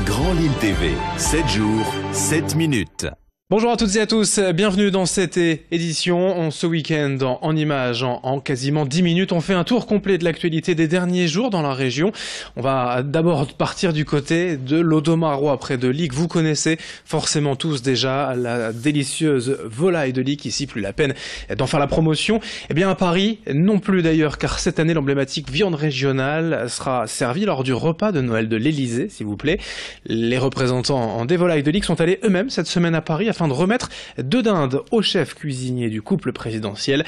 Grand Lille TV, 7 jours, 7 minutes. Bonjour à toutes et à tous, bienvenue dans cette édition. Ce week-end, en images, en quasiment 10 minutes, on fait un tour complet de l'actualité des derniers jours dans la région. On va d'abord partir du côté de l'Audomarois, près de Licques. Vous connaissez forcément tous déjà la délicieuse volaille de Licques, ici plus la peine d'en faire la promotion. Eh bien à Paris, non plus d'ailleurs, car cette année l'emblématique viande régionale sera servie lors du repas de Noël de l'Élysée, s'il vous plaît. Les représentants des volailles de Licques sont allés eux-mêmes cette semaine à Paris afin de remettre 2 dindes au chef cuisinier du couple présidentiel.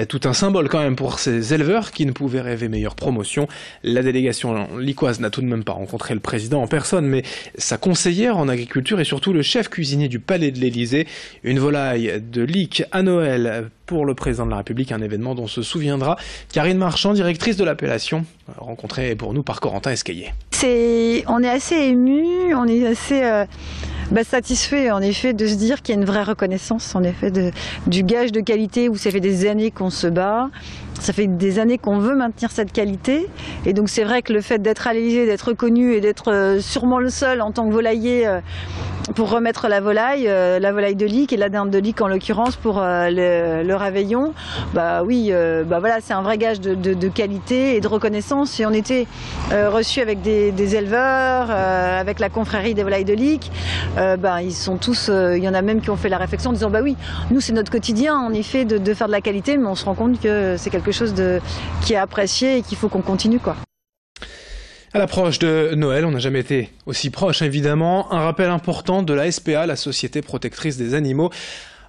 Tout un symbole quand même pour ces éleveurs qui ne pouvaient rêver meilleure promotion. La délégation licquoise n'a tout de même pas rencontré le président en personne, mais sa conseillère en agriculture et surtout le chef cuisinier du palais de l'Élysée. Une volaille de Licques à Noël pour le président de la République, un événement dont se souviendra Karine Marchand, directrice de l'appellation, rencontrée pour nous par Corentin Escaillé. On est assez ému, on est assez satisfait en effet de se dire qu'il y a une vraie reconnaissance en effet du gage de qualité où ça fait des années qu'on se bat. Ça fait des années qu'on veut maintenir cette qualité et donc c'est vrai que le fait d'être à l'Élysée, d'être reconnu et d'être sûrement le seul en tant que volailler pour remettre la volaille de Licques et la dinde de Licques en l'occurrence pour le réveillon, voilà, c'est un vrai gage de qualité et de reconnaissance. Et on était reçus avec des éleveurs, avec la confrérie des volailles de Licques. Ils sont tous, il y en a même qui ont fait la réflexion en disant bah oui, nous c'est notre quotidien en effet de faire de la qualité, mais on se rend compte que c'est quelque chose qui est apprécié et qu'il faut qu'on continue quoi. À l'approche de Noël, on n'a jamais été aussi proche évidemment. Un rappel important de la SPA, la Société protectrice des animaux.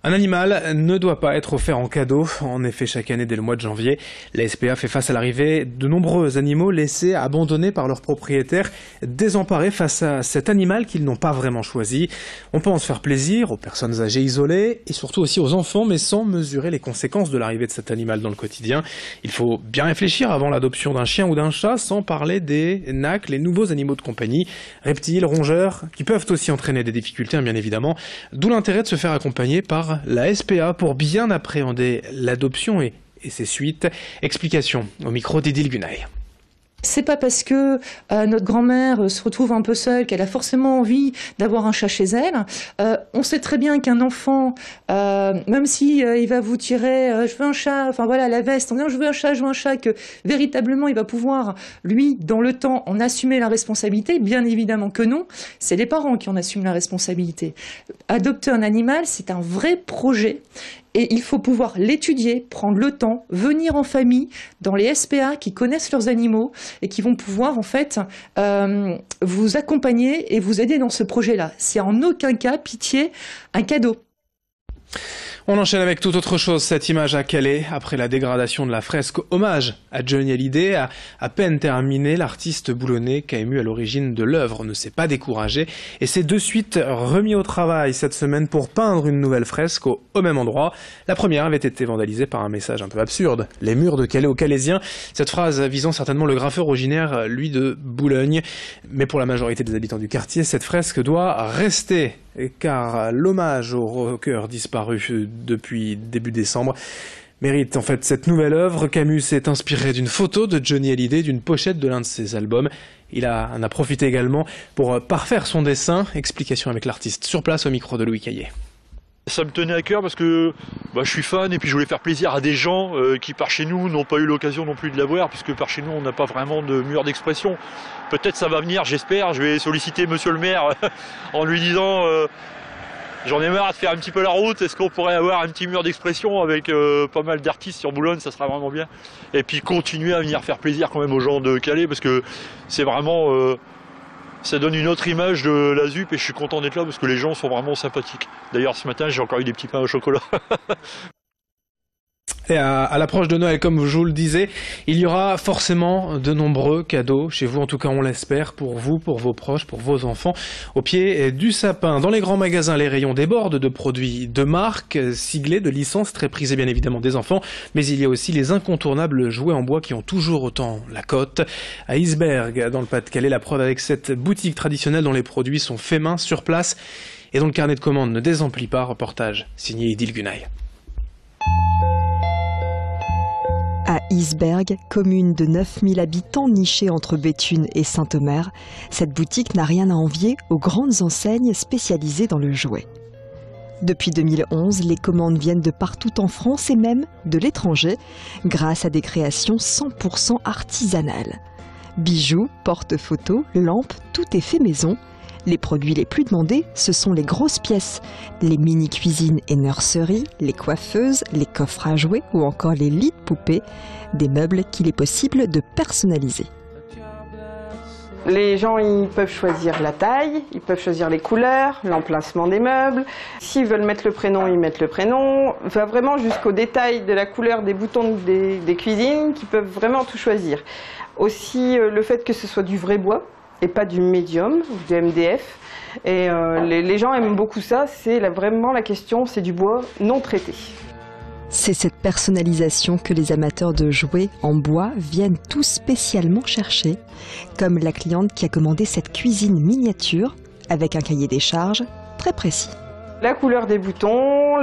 Un animal ne doit pas être offert en cadeau. En effet, chaque année dès le mois de janvier, la SPA fait face à l'arrivée de nombreux animaux laissés abandonnés par leurs propriétaires, désemparés face à cet animal qu'ils n'ont pas vraiment choisi. On pense faire plaisir aux personnes âgées isolées et surtout aussi aux enfants, mais sans mesurer les conséquences de l'arrivée de cet animal dans le quotidien. Il faut bien réfléchir avant l'adoption d'un chien ou d'un chat, sans parler des NAC, les nouveaux animaux de compagnie, reptiles, rongeurs, qui peuvent aussi entraîner des difficultés, bien évidemment. D'où l'intérêt de se faire accompagner par la SPA pour bien appréhender l'adoption et ses suites. Explication au micro d'Edil Gunaï. C'est pas parce que notre grand-mère se retrouve un peu seule qu'elle a forcément envie d'avoir un chat chez elle. On sait très bien qu'un enfant, même si il va vous tirer je veux un chat, enfin voilà la veste, en disant je veux un chat, que véritablement il va pouvoir lui dans le temps en assumer la responsabilité. Bien évidemment que non, c'est les parents qui en assument la responsabilité. Adopter un animal, c'est un vrai projet. Et il faut pouvoir l'étudier, prendre le temps, venir en famille, dans les SPA qui connaissent leurs animaux et qui vont pouvoir en fait vous accompagner et vous aider dans ce projet-là. C'est en aucun cas, pitié, un cadeau. On enchaîne avec toute autre chose, cette image à Calais. Après la dégradation de la fresque hommage à Johnny Hallyday, à peine terminée, l'artiste boulonnais qui a ému à l'origine de l'œuvre ne s'est pas découragé et s'est de suite remis au travail cette semaine pour peindre une nouvelle fresque au même endroit. La première avait été vandalisée par un message un peu absurde. Les murs de Calais aux Calaisiens. Cette phrase visant certainement le graffeur originaire, lui de Boulogne. Mais pour la majorité des habitants du quartier, cette fresque doit rester, car l'hommage au rocker disparu depuis début décembre mérite en fait cette nouvelle œuvre. Camus s'est inspiré d'une photo de Johnny Hallyday, d'une pochette de l'un de ses albums. Il en a profité également pour parfaire son dessin. Explication avec l'artiste sur place au micro de Louis Caillé. Ça me tenait à cœur parce que je suis fan et puis je voulais faire plaisir à des gens qui par chez nous n'ont pas eu l'occasion non plus de la voir, puisque par chez nous on n'a pas vraiment de mur d'expression. Peut-être ça va venir, j'espère. Je vais solliciter monsieur le maire en lui disant j'en ai marre de faire un petit peu la route, est-ce qu'on pourrait avoir un petit mur d'expression avec pas mal d'artistes sur Boulogne, ça sera vraiment bien. Et puis continuer à venir faire plaisir quand même aux gens de Calais, parce que c'est vraiment ça donne une autre image de la ZUP et je suis content d'être là parce que les gens sont vraiment sympathiques. D'ailleurs ce matin j'ai encore eu des petits pains au chocolat. Et à l'approche de Noël, comme je vous le disais, il y aura forcément de nombreux cadeaux chez vous, en tout cas on l'espère, pour vous, pour vos proches, pour vos enfants, au pied du sapin. Dans les grands magasins, les rayons débordent de produits de marque, siglés, de licences, très prisés bien évidemment des enfants, mais il y a aussi les incontournables jouets en bois qui ont toujours autant la cote. À Isberg, dans le Pas-de-Calais, la preuve avec cette boutique traditionnelle dont les produits sont faits main sur place et dont le carnet de commandes ne désemplit pas. Reportage signé Edil Gunaï. À Isberg, commune de 9000 habitants nichée entre Béthune et Saint-Omer, cette boutique n'a rien à envier aux grandes enseignes spécialisées dans le jouet. Depuis 2011, les commandes viennent de partout en France et même de l'étranger, grâce à des créations 100% artisanales. Bijoux, porte-photos, lampes, tout est fait maison. Les produits les plus demandés, ce sont les grosses pièces, les mini-cuisines et nurseries, les coiffeuses, les coffres à jouets ou encore les lits de poupées, des meubles qu'il est possible de personnaliser. Les gens, ils peuvent choisir la taille, ils peuvent choisir les couleurs, l'emplacement des meubles. S'ils veulent mettre le prénom, ils mettent le prénom. Va vraiment jusqu'au détail de la couleur des boutons des cuisines, qui peuvent vraiment tout choisir. Aussi, le fait que ce soit du vrai bois et pas du médium ou du MDF. Et les gens aiment beaucoup ça, c'est vraiment la question, c'est du bois non traité. C'est cette personnalisation que les amateurs de jouets en bois viennent tout spécialement chercher, comme la cliente qui a commandé cette cuisine miniature avec un cahier des charges très précis. La couleur des boutons,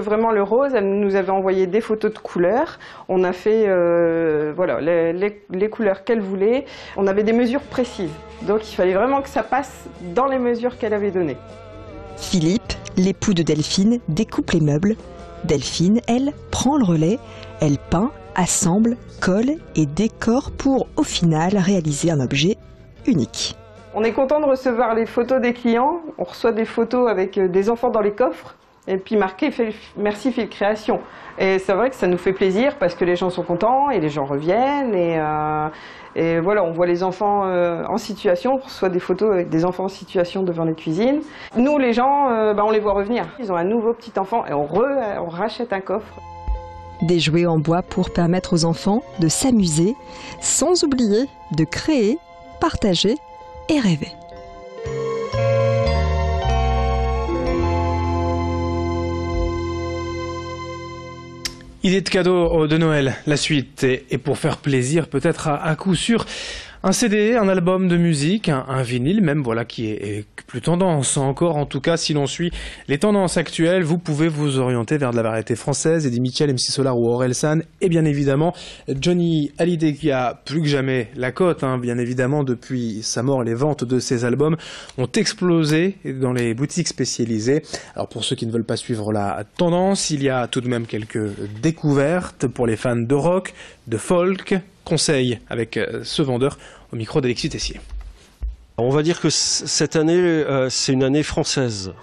vraiment le rose, elle nous avait envoyé des photos de couleurs. On a fait voilà, les couleurs qu'elle voulait. On avait des mesures précises, donc il fallait vraiment que ça passe dans les mesures qu'elle avait données. Philippe, l'époux de Delphine, découpe les meubles. Delphine, elle, prend le relais, elle peint, assemble, colle et décore pour, au final, réaliser un objet unique. On est content de recevoir les photos des clients. On reçoit des photos avec des enfants dans les coffres et puis marqué « Merci Fil Création ». Et c'est vrai que ça nous fait plaisir parce que les gens sont contents et les gens reviennent. Et voilà, on voit les enfants en situation, on reçoit des photos avec des enfants en situation devant les cuisines. Nous, les gens, on les voit revenir. Ils ont un nouveau petit enfant et on rachète un coffre. Des jouets en bois pour permettre aux enfants de s'amuser, sans oublier de créer, partager et rêver. Idée de cadeau de Noël, la suite, et pour faire plaisir, peut-être à coup sûr, un CD, un album de musique, un vinyle même, voilà, qui est plus tendance encore. En tout cas, si l'on suit les tendances actuelles, vous pouvez vous orienter vers de la variété française, Eddie Mitchell, MC Solar ou Orelsan, et bien évidemment Johnny Hallyday qui a plus que jamais la cote, bien évidemment, depuis sa mort, les ventes de ses albums ont explosé dans les boutiques spécialisées. Alors pour ceux qui ne veulent pas suivre la tendance, il y a tout de même quelques découvertes pour les fans de rock, de folk. Conseil avec ce vendeur au micro d'Alexis Tessier. On va dire que cette année, c'est une année française.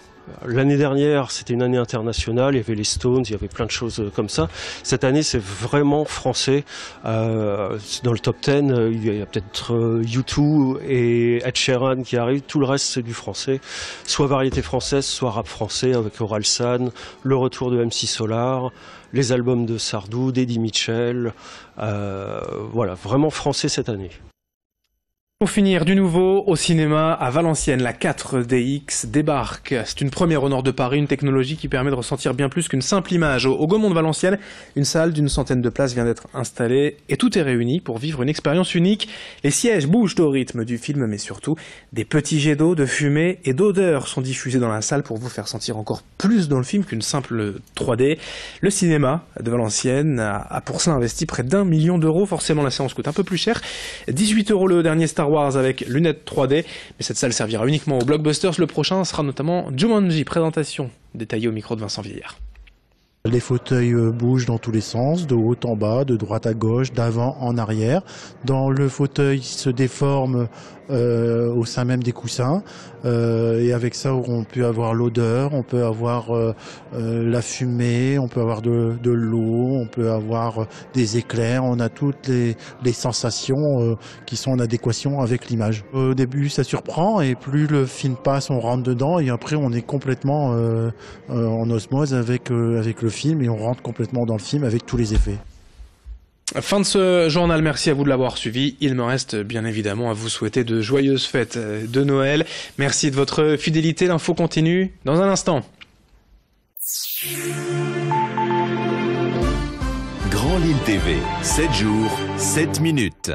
L'année dernière, c'était une année internationale, il y avait les Stones, il y avait plein de choses comme ça. Cette année, c'est vraiment français. Dans le top 10, il y a peut-être U2 et Ed Sheeran qui arrivent. Tout le reste, c'est du français. Soit variété française, soit rap français avec Orelsan, le retour de MC Solar, les albums de Sardou, d'Eddie Mitchell. Voilà, vraiment français cette année. Pour finir, du nouveau au cinéma à Valenciennes, la 4DX débarque. C'est une première au nord de Paris, une technologie qui permet de ressentir bien plus qu'une simple image. Au Gaumont de Valenciennes, une salle d'une centaine de places vient d'être installée et tout est réuni pour vivre une expérience unique. Les sièges bougent au rythme du film, mais surtout, des petits jets d'eau, de fumée et d'odeur sont diffusés dans la salle pour vous faire sentir encore plus dans le film qu'une simple 3D. Le cinéma de Valenciennes a pour ça investi près d'1 million d'euros. Forcément, la séance coûte un peu plus cher. 18 € le dernier Star Wars avec lunettes 3D, mais cette salle servira uniquement aux blockbusters. Le prochain sera notamment Jumanji, présentation détaillée au micro de Vincent Vieillard. Les fauteuils bougent dans tous les sens, de haut en bas, de droite à gauche, d'avant en arrière. Dans le fauteuil se déforme au sein même des coussins. Et avec ça, on peut avoir l'odeur, on peut avoir la fumée, on peut avoir de l'eau, on peut avoir des éclairs. On a toutes les sensations qui sont en adéquation avec l'image. Au début, ça surprend et plus le film passe, on rentre dedans et après, on est complètement en osmose avec le film et on rentre complètement dans le film avec tous les effets. Fin de ce journal, merci à vous de l'avoir suivi. Il me reste bien évidemment à vous souhaiter de joyeuses fêtes de Noël. Merci de votre fidélité, l'info continue dans un instant. Grand Lille TV, 7 jours, 7 minutes.